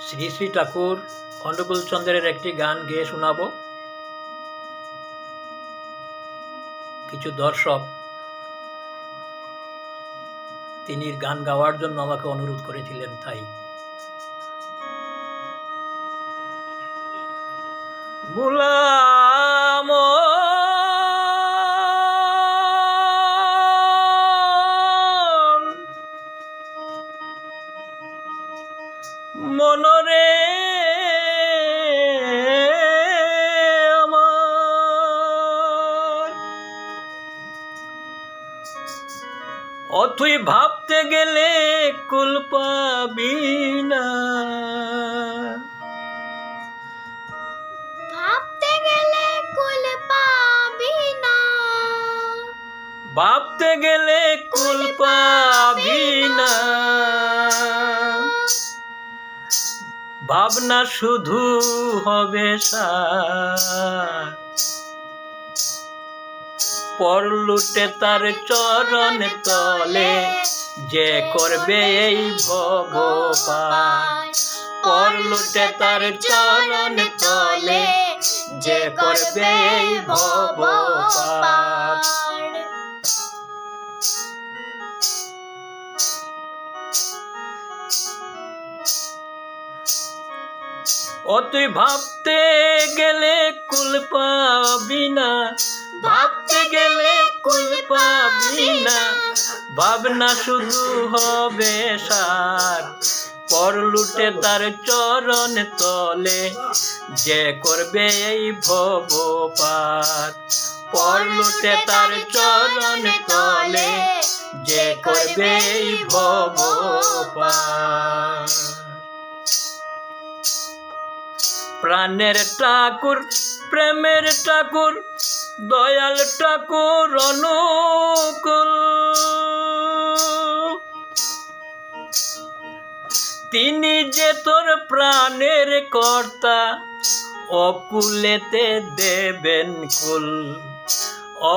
শ্রী শ্রী ঠাকুর অনুকূল চন্দ্রের একটি গান গেয়ে শোনাবো। কিছু দর্শক তিনি গান গাওয়ার জন্য আমাকে অনুরোধ করেছিলেন, তাই বুলাম মনরে তুই ভাবতে গেলে কুল পাবি না, ভাবতে গেলে কুল পাবি না, ভাবতে গেলে কুল পাবি না। ভাবনা শুধু হবে সার, পর লুটে তার চরণ তলে যে করবে এই ভব পার। পর লুটে তার চরণ তলে যে করবে এই ভব পার। তুই ভাবতে গেলে কুল পাবি না, ভাবতে গেলে কুল পাবি না। ভাবনা শুধু হবে সার, পর লুটে তার চরণ তলে যে করবে এই ভব পার। পর লুটে তার চরণ তলে যে করবে এই ভব পার। প্রাণের ঠাকুর, প্রেমের ঠাকুর, দয়াল ঠাকুর অনুকূল, তিনি যে তোর প্রাণের কর্তা, অকুলেতে দেবেন কুল,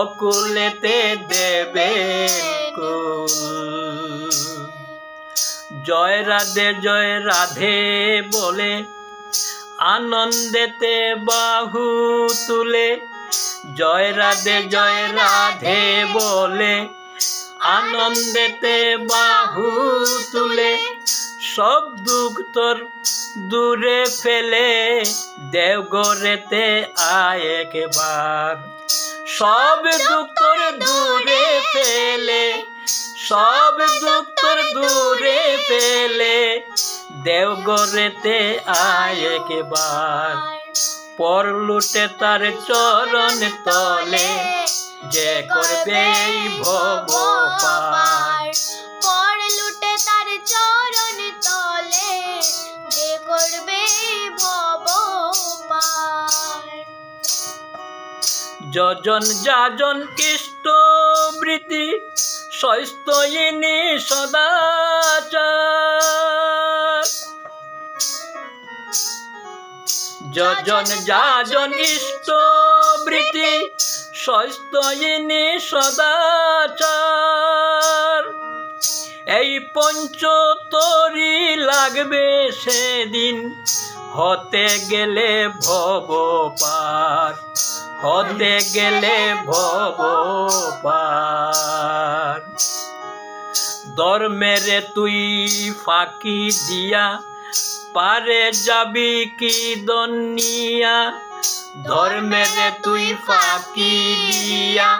অকুলেতে দেবেন কুল। জয় রাধে বলে আনন্দেতে বাহু তুলে, জয় রাধে বলে আনন্দেতে বাহু তুলে। সব দুঃখ তোর দূরে ফেলে দেওঘরেতে আয় একবার। সব দুঃখ তোর দূরে ফেলে, সব দুঃখ তোর দূরে ফেলে দেওঘরেতে আয় একবার। পর লুটে তার চরণ তলে যে করবে এই ভব পার। পর লুটে তার চরণ তলে যে করবে ভব পার। যজন যাজন ইষ্টবৃত্তি সস্তয়িনী সদাচার। যজন যাজন ইষ্টবৃত্তি সস্তয়িনী সদাচার। এই পঞ্চতরি লাগবে সেদিন হতে গেলে ভব পার, হতে গেলে ভব পার। ধর্মেরে তুই ফাঁকি দিয়া পারে যাবি কি দুনিয়া। ধর্মেরে তুই ফাঁকি দিয়া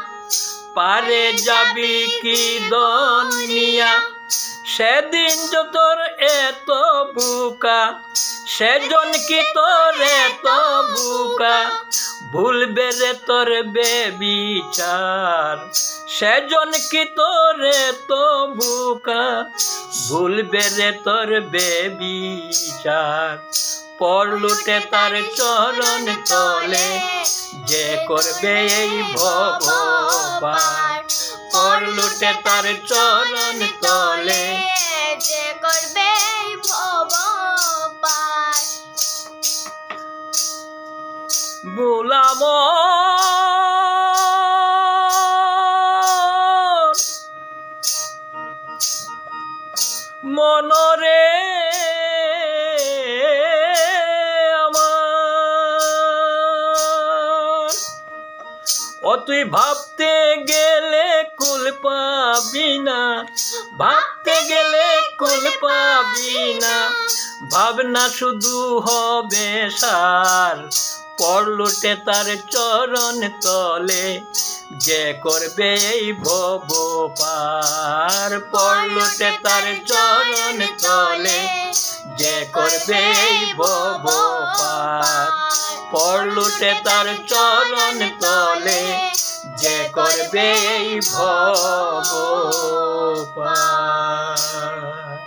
পারে যাবি কি দুনিয়া। সেদিন যে তোর এত বুকা, সেজন কি তোর এত বুকা, ভুলবে রে তোর বেবিচার। সেজন কি তোর এত বুকা, ভুলবে রে তোর বেবিচার। পর লুটে তার চরণ তলে যে করবে এই ভব পার। পর লুটে তার চরণ তলে যে করবে ভব পার। বুলাম মনরে ও তুই ভাবতে গেলে কুল পাবি না, ভাবতে গেলে কুল পাবি না, ভাবনা শুধু হবে সার। পড়লুটে তার চরণ তলে, যে করবে এই ভব পার। পড়লুটে তার চরণ তলে, যে করবে এই ভব পার। পড়লুটে তার চরণ তলে, যে করবে এই ভব পার।